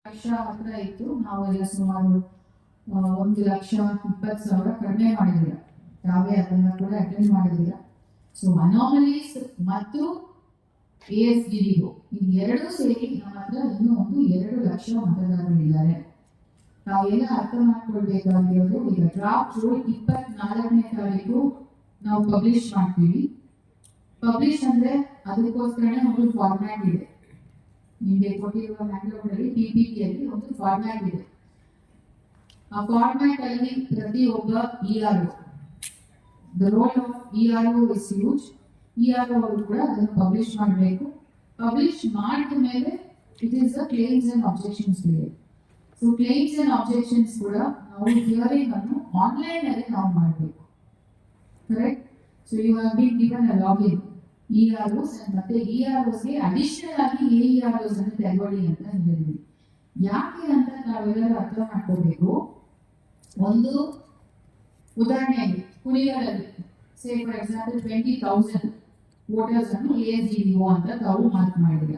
ಲಕ್ಷ ಹತ್ರ ಇತ್ತು. ನಾವೆಲ್ಲ ಸುಮಾರು 1,20,000 ಕಡಿಮೆ ಮಾಡಿದ್ದೀರಾ. ತಾವೇ ಅದನ್ನ ಕೂಡ ಅಟೆಂಡ್ ಮಾಡಿದ್ದೀರಾ. ಸೊ ಅನಾಮಲೀಸ್ ಮತ್ತು ASGDO ಇದು ಎರಡು ಸೇರಿ ನಮ್ಮ ಹತ್ರ ಇನ್ನೂ ಒಂದು 2 ಲಕ್ಷ ಮತದಾರರಿದ್ದಾರೆ. ನಾವೆಲ್ಲ ಅರ್ಥ ಮಾಡ್ಕೊಳ್ಬೇಕಾಗಿರೋದು, ಈಗ ಡ್ರಾಫ್ಟ್ ರೂಲ್ 24ನೇ ತಾರೀಕು ನಾವು ಪಬ್ಲಿಷ್ ಮಾಡ್ತೀವಿ. ಪಬ್ಲಿಷ್ ಅಂದ್ರೆ ಅದಕ್ಕೋಸ್ಕರನೇ ಒಂದು ಫಾರ್ಮ್ಯಾಟ್ ಇದೆ. ನಿಮಗೆ ಕೊಟ್ಟಿರುವ ಹ್ಯಾಂಡ್ಔಟ್ನಲ್ಲಿ PPT ಅಲ್ಲಿ ಒಂದು ಫಾರ್ಮ್ಯಾಟ್ ಇದೆ. ಆ ಫಾರ್ಮ್ಯಾಟ್ ಅಲ್ಲಿ ಪ್ರತಿಯೊಬ್ಬ ERO, the role of ERO is huge. ERO ಅವರು ಕೂಡ ಅದನ್ನು ಪಬ್ಲಿಷ್ ಮಾಡಬೇಕು. ಪಬ್ಲಿಷ್ ಮಾಡಿದ ಮೇಲೆ it is the claims and objections period. So claims and objections ಕೂಡ ನಾವು ಹಿಯರಿಂಗ್ ಅನ್ನು ಆನ್ಲೈನ್ ಅಲ್ಲಿ ನಾವು ಮಾಡಬೇಕು. Correct? So you have been given a login EROs ಮತ್ತೆ EROs ಗೆ ಅಡಿಷನಲ್ ಆಗಿ AEROs ಅನ್ನು ತಗೊಳ್ಳಿ ಅಂತ ಹೇಳಿದ್ವಿ. ಯಾಕೆ ಅಂತ ನಾವೆಲ್ಲರೂ ಅರ್ಥ ಮಾಡ್ಕೋಬೇಕು. ಒಂದು ಉದಾಹರಣೆಗೆ ಕುಣಿಗಲಲ್ಲಿ ಸೇ ಫಾರ್ ಎಕ್ಸಾಂಪಲ್ 20,000 ವೋಟರ್ಸ್ ಅನ್ನು ASGDO ಅಂತ ತಾವು ಮಾರ್ಕ್ ಮಾಡಿದ್ರ.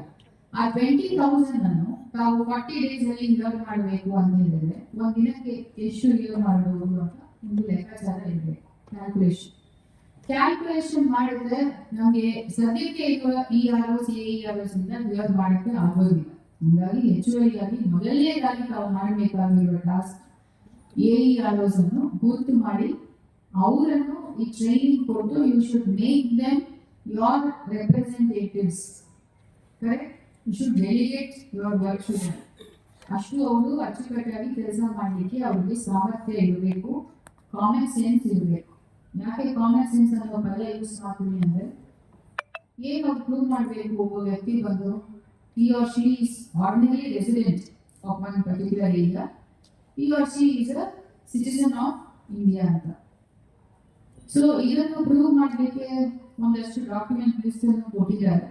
ಆ 20,000 ಅನ್ನು ತಾವು 40 ಡೇಸ್ ಅಲ್ಲಿ ಇನ್ವರ್ಟ್ ಮಾಡಬೇಕು ಅಂತ ಹೇಳಿದ್ರೆ ಒಂದ್ ದಿನಕ್ಕೆ ಎಷ್ಟು ಇನ್ವರ್ಟ್ ಮಾಡಬಹುದು ಅಂತ ಒಂದು ಲೆಕ್ಕಾಚಾರ ಇರಬೇಕು. ಕ್ಯಾಲ್ಕುಲೇಷನ್ ಮಾಡಿದ್ರೆ ನಮಗೆ ಸದ್ಯಕ್ಕೆ ಇರುವ EROs AEROs ಇಂದ ಇನ್ವರ್ಟ್ ಮಾಡಕ್ಕೆ ಆಗೋದಿಲ್ಲ. ಹಾಗಾಗಿ ಹೆಚ್ಚುವರಿಯಾಗಿ ಮೊದಲನೇದಾಗಿ ತಾವು ಮಾಡಬೇಕಾಗಿರುವ ಟಾಸ್ಕ್ AEROs ಅನ್ನು ಗುರುತು ಮಾಡಿ ಅವರನ್ನು ಈ ಟ್ರೈನಿಂಗ್ ಕೊಟ್ಟು you should make them your representatives. Correct? You should delegate your work to them. ಅಷ್ಟು ಅವರು ಅಚ್ಚುಕಟ್ಟಾಗಿ ಕೆಲಸ ಮಾಡಲಿಕ್ಕೆ ಅವರಿಗೆ ಸಾಮರ್ಥ್ಯ ಇರಬೇಕು, ಕಾಮನ್ ಸೆನ್ಸ್ ಇರಬೇಕು. ಯಾಕೆ ಕಾಮನ್ ಸೆನ್ಸ್ ಅನ್ನೋ ಪದ ಯೂಸ್ ಮಾಡ್ತೀನಿ ಅಂದ್ರೆ, ಏನು ಪ್ರೂವ್ ಮಾಡಬೇಕು ಒಬ್ಬ ವ್ಯಕ್ತಿ ಬಂದು he or she is ordinary resident of one particular area, he or she is a citizen of India ಅಂತ. ಸೊ ಇದನ್ನು ಪ್ರೂವ್ ಮಾಡಲಿಕ್ಕೆ ಒಂದಷ್ಟು ಡಾಕ್ಯುಮೆಂಟ್ ಲಿಸ್ಟ್ ಅನ್ನು ಕೊಟ್ಟಿದ್ದಾರೆ.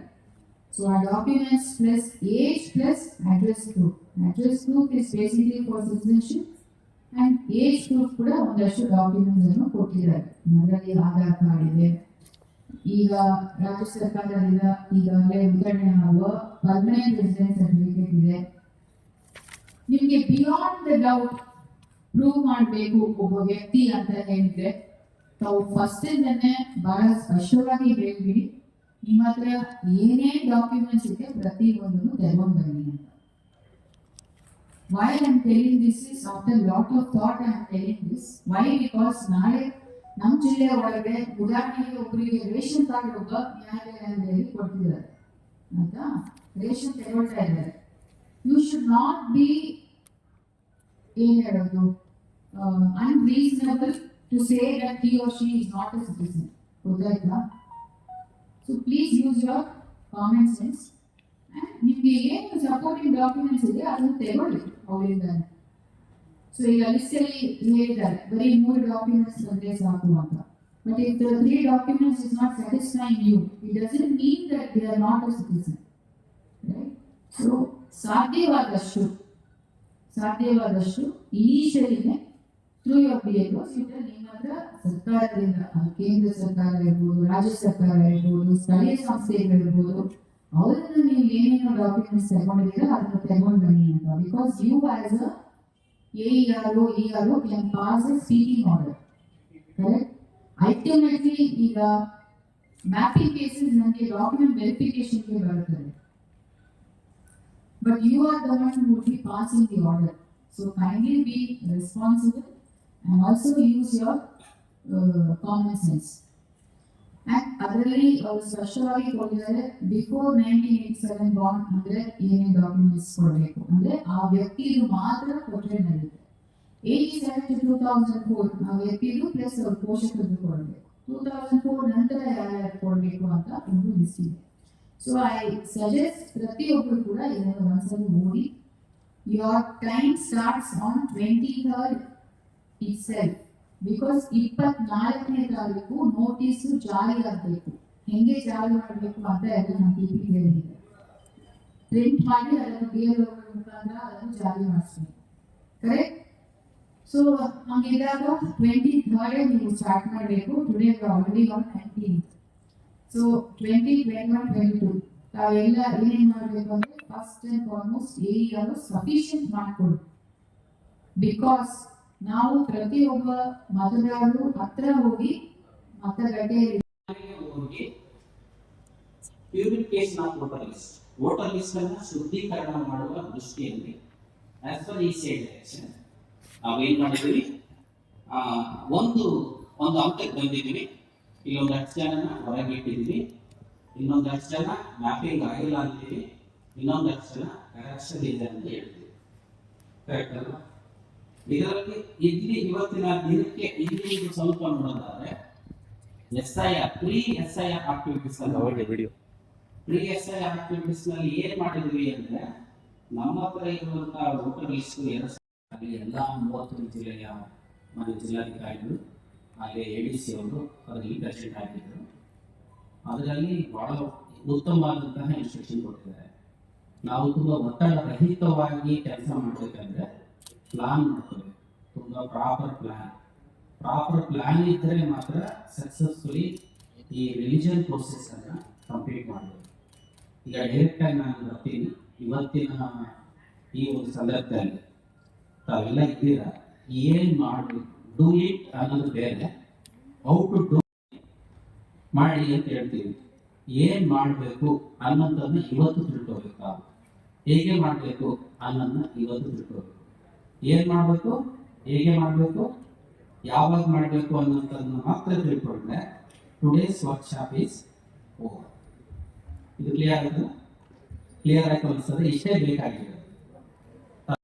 ಸೊ ಆ documents plus age plus address proof. Address proof is basically for citizenship and age proof ಕೂಡ ಒಂದಷ್ಟು documents ಅನ್ನು ಕೊಟ್ಟಿದ್ದಾರೆ. ಅದರಲ್ಲಿ ಆಧಾರ್ ಕಾರ್ಡ್ ಇದೆ, ಈಗ ರಾಜ್ಯ ಸರ್ಕಾರದಿಂದ ಈಗಾಗಲೇ ವಿತರಣೆ ಆಗುವ ಪರ್ಮನೆಂಟ್ ರೆಸಿಡೆನ್ಸ್ ಸರ್ಟಿಫಿಕೇಟ್ ಇದೆ. ನಿಮಗೆ ಬಿಯಾಂಡ್ ದ ಡೌಟ್ ಪ್ರೂವ್ ಮಾಡಬೇಕು ಒಬ್ಬ ವ್ಯಕ್ತಿ ಅಂತ ಹೇಳಿದ್ರೆ ತಾವು ಫಸ್ಟ್ ಇಂದನೇ ಬಹಳ ಸ್ಪಷ್ಟವಾಗಿ ಹೇಳ್ಬಿಡಿ, ನಿಮ್ಮ ಹತ್ರ ಏನೇ ಡಾಕ್ಯುಮೆಂಟ್ಸ್ ಇದೆ ಪ್ರತಿ ಒಂದನ್ನು ತಗೊಂಡು ಬನ್ನಿ ಅಂತ. Why I am telling this is after lot of thought I am telling this. Why? Because ನಾಳೆ ನಮ್ಮ ಜಿಲ್ಲೆ ಒಳಗೆ ಉದಾಹರಣೆಗೆ ಒಬ್ಬರಿಗೆ ರೇಷನ್ ಕಾರ್ಡ್ ಒಬ್ಬ ನ್ಯಾಯಾಲಯದಲ್ಲಿ ಕೊಡ್ತಿದ್ದಾರೆ, ಆಯ್ತಾ? ರೇಷನ್ ತಗೊಳ್ತಾ ಇದ್ದಾರೆ. ಯು ಶುಡ್ ನಾಟ್ ಬಿ ಏನ್ ಹೇಳೋದು unreasonable to say that he or she is not a citizen. ಗೊತ್ತಾಯ್ತಾ? So please use your common sense. ನಿಮಗೆ ಏನು ಸಪೋರ್ಟಿಂಗ್ ಡಾಕ್ಯುಮೆಂಟ್ಸ್ ಇದೆ ಅದನ್ನು ತಗೊಳ್ಳಿ ಅವರಿಂದ. ಸೊ ಈಗ ಲಿಸ್ಟಲ್ಲಿ ಹೇಳಿದ್ದಾರೆ ಬರೀ 3 ಡಾಕ್ಯುಮೆಂಟ್ಸ್ ಅಂದ್ರೆ ಸಾಕು ಅಂತ. But if the 3 documents is not satisfying you, it doesn't mean that they are not a citizen. Right? So ಸಾಧ್ಯವಾದಷ್ಟು ಇನಿಷಿಯಲಿನೇ ಥ್ರೂ ಯೋರ್ BLOs ನಿಮ್ಮ ಹತ್ರ ಸರ್ಕಾರದಿಂದ, ಕೇಂದ್ರ ಸರ್ಕಾರ ಇರ್ಬೋದು, ರಾಜ್ಯ ಸರ್ಕಾರ ಇರ್ಬೋದು, ಸ್ಥಳೀಯ ಸಂಸ್ಥೆಗಳಿರ್ಬೋದು, ಅವರನ್ನು ನೀವು ಏನೇನೋ ಡಾಕ್ಯುಮೆಂಟ್ಸ್ ತಗೊಂಡಿದ್ದೀರಾ ಅದನ್ನು ತಗೊಂಡು ಬನ್ನಿ ಅಂತ. Because you as a ERO can pass a speaking order. Correct? Ultimately, ಈಗ ಮ್ಯಾಪಿಂಗ್ ಕೇಸಸ್ ನನಗೆ ಡಾಕ್ಯುಮೆಂಟ್ ವೆರಿಫಿಕೇಶನ್ ಗೆ ಬರುತ್ತದೆ. But you are the one who will be passing the order. So kindly be responsible and also use your common sense. And ಅದರಲ್ಲಿ ಅವರು ಸ್ಪಷ್ಟವಾಗಿ ಕೊಟ್ಟಿದ್ದಾರೆ, before 1987 bond ಅಂದ್ರೆ ಏನೇನು ಡಾಕ್ಯುಮೆಂಟ್ಸ್ ಕೊಡಬೇಕು ಅಂದ್ರೆ ಆ ವ್ಯಕ್ತಿದು ಮಾತ್ರ ಕೊಟ್ಟರೆ ನಡೆಯುತ್ತೆ. 87 to 2004 ಆ ವ್ಯಕ್ತಿದು ಪ್ಲಸ್ ಅವ್ರ ಪೋಷಕರದ್ದು ಕೊಡಬೇಕು. 2004 ನಂತರ ಯಾರ್ಯಾರು ಕೊಡಬೇಕು ಅಂತ ಒಂದು ಲಿಸ್ಟ್ ಇದೆ. ಸೊ ಐ ಸಜೆಸ್ಟ್ ಪ್ರತಿಯೊಬ್ಬರು ಕೂಡ ಇದನ್ನು ಒಂದ್ಸಲಿ ಓದಿ. Your time starts on 23rd itself. Because 24ನೇ ತಾರೀಕು ನೋಟಿಸ್ ಜಾರಿ ಆಗಬೇಕು. ಹೆಂಗೆ ಜಾರಿ ಮಾಡಬೇಕು ಅಂತ ಎಲ್ಲ ನಮ್ಮ PPT ಹೇಳಿದೆ. ಪ್ರಿಂಟ್ ಮಾಡಿ ಅದನ್ನು BLO ಮುಖಾಂತರ ಅದನ್ನು ಜಾರಿ ಮಾಡಿಸ್ಬೇಕು. ಕರೆಕ್ಟ್? ಸೊ ಹಂಗಿದ್ದಾಗ 23rd ನೀವು ಸ್ಟಾರ್ಟ್ ಮಾಡಬೇಕು. Today already on 19th. So 20, 21, 22 ತಾವೆಲ್ಲ ಏನೇನು ಮಾಡಬೇಕು ಅಂದ್ರೆ first and foremost AER sufficient ಮಾಡ್ಕೊಡು. ಬಿಕಾಸ್ ನಾವು ಪ್ರತಿಯೊಬ್ಬ ಮತದಾರರು ಹತ್ರ ಹೋಗಿ ಮತಗಟ್ಟೆಯಲ್ಲಿ ಹೋಗಿ ಪ್ಯೂರಿಫಿಕೇಶನ್ ಆಫ್ ವೋಟರ್ ಲಿಸ್ಟ್ ಅನ್ನು ಶುದ್ಧೀಕರಣ ಮಾಡುವ ದೃಷ್ಟಿಯಲ್ಲಿ ಆಸ್ ಪರ್ ECI ಡೈರೆಕ್ಷನ್ ನಾವೇನ್ ಮಾಡಿದ್ವಿ, ಒಂದು ಹಂತಕ್ಕೆ ಬಂದಿದ್ವಿ. ಇಲ್ಲೊಂದು 10 ಜನನ ಹೊರಗೆ ಇಟ್ಟಿದ್ವಿ, ಇನ್ನೊಂದು 10 ಜನ ಮ್ಯಾಪಿಂಗ್ ಆಗಿಲ್ಲ ಅಂತೀವಿ, ಇನ್ನೊಂದು 10 ಜನ ಕರೆಕ್ಷನ್ ಇದೆ ಅಂತ ಹೇಳ್ತೀವಿ. ಕರೆಕ್ಟ್ ಅಲ್ವಾ? ಇದರಲ್ಲಿ ಇವತ್ತಿನ ದಿನಕ್ಕೆ ಇಲ್ಲಿ ಸ್ವಲ್ಪ ನೋಡೋದಾದ್ರೆ ಪ್ರೀ SIR ಆಕ್ಟಿವಿಟೀಸ್ ನಲ್ಲಿ ಏನ್ ಮಾಡಿದ್ವಿ ಅಂದ್ರೆ, ನಮ್ಮ ಹತ್ರ ಇರುವಂತಹ ವೋಟರ್ ಲಿಸ್ಟ್ ಎಲ್ಲ 30 ಜಿಲ್ಲೆಯ ಜಿಲ್ಲಾಧಿಕಾರಿಗಳು ಹಾಗೆ ADC ಅವರು ಅದರಲ್ಲಿ ಪ್ರೆಸಿಡೆಂಟ್ ಆಗಿದ್ದರು. ಅದರಲ್ಲಿ ಬಹಳ ಉತ್ತಮವಾದಂತಹ ಇನ್ಸ್ಟ್ರಕ್ಷನ್ ಕೊಟ್ಟಿದ್ದಾರೆ. ನಾವು ತುಂಬಾ ಒತ್ತಡ ರಹಿತವಾಗಿ ಕೆಲಸ ಮಾಡಬೇಕಂದ್ರೆ ಪ್ಲಾನ್ ಮಾಡ್ಕೋಬೇಕು. ತುಂಬಾ ಪ್ರಾಪರ್ ಪ್ಲಾನ್ ಇದ್ದರೆ ಮಾತ್ರ ಸಕ್ಸಸ್ಫುಲಿ ಈ ರಿವಿಷನ್ ಪ್ರೋಸೆಸ್ ಅನ್ನ ಕಂಪ್ಲೀಟ್ ಮಾಡಬೇಕು. ಈಗ ಡೈರೆಕ್ಟ್ ಆಗಿ ನಾನು ಬರ್ತೀನಿ. ಇವತ್ತಿನ ಈ ಒಂದು ಸಂದರ್ಭದಲ್ಲಿ ತಾವೆಲ್ಲ ಇದ್ದೀರಾ, ಏನ್ ಮಾಡಬೇಕು, ಡೂ ಇಟ್ ಅನ್ನೋದು ಬೇರೆ, ಹೌ ಟು ಡೂ ಮಾಡಿ ಅಂತ ಹೇಳ್ತೀವಿ. ಏನ್ ಮಾಡಬೇಕು ಅನ್ನೋದನ್ನ ಇವತ್ತು ತಿಳ್ಕೋಬೇಕು. ನಾವು ಹೇಗೆ ಮಾಡಬೇಕು ಅನ್ನೋದನ್ನ ಇವತ್ತು ತಿಳ್ಕೋಬೇಕು. ಏನ್ ಮಾಡಬೇಕು, ಹೇಗೆ ಮಾಡಬೇಕು, ಯಾವಾಗ ಮಾಡಬೇಕು ಅನ್ನೋದನ್ನ ಮಾತ್ರ ತಿಳ್ಕೊಂಡ್ರೆ ಟುಡೇಸ್ ವರ್ಕ್ಶಾಪ್ ಈಸ್ ಓವರ್. ಇದು ಕ್ಲಿಯರ್ ಆಯ್ತು ಅನ್ಸ್ತದೆ. ಇಷ್ಟೇ ಬೇಕಾಗಿದೆ.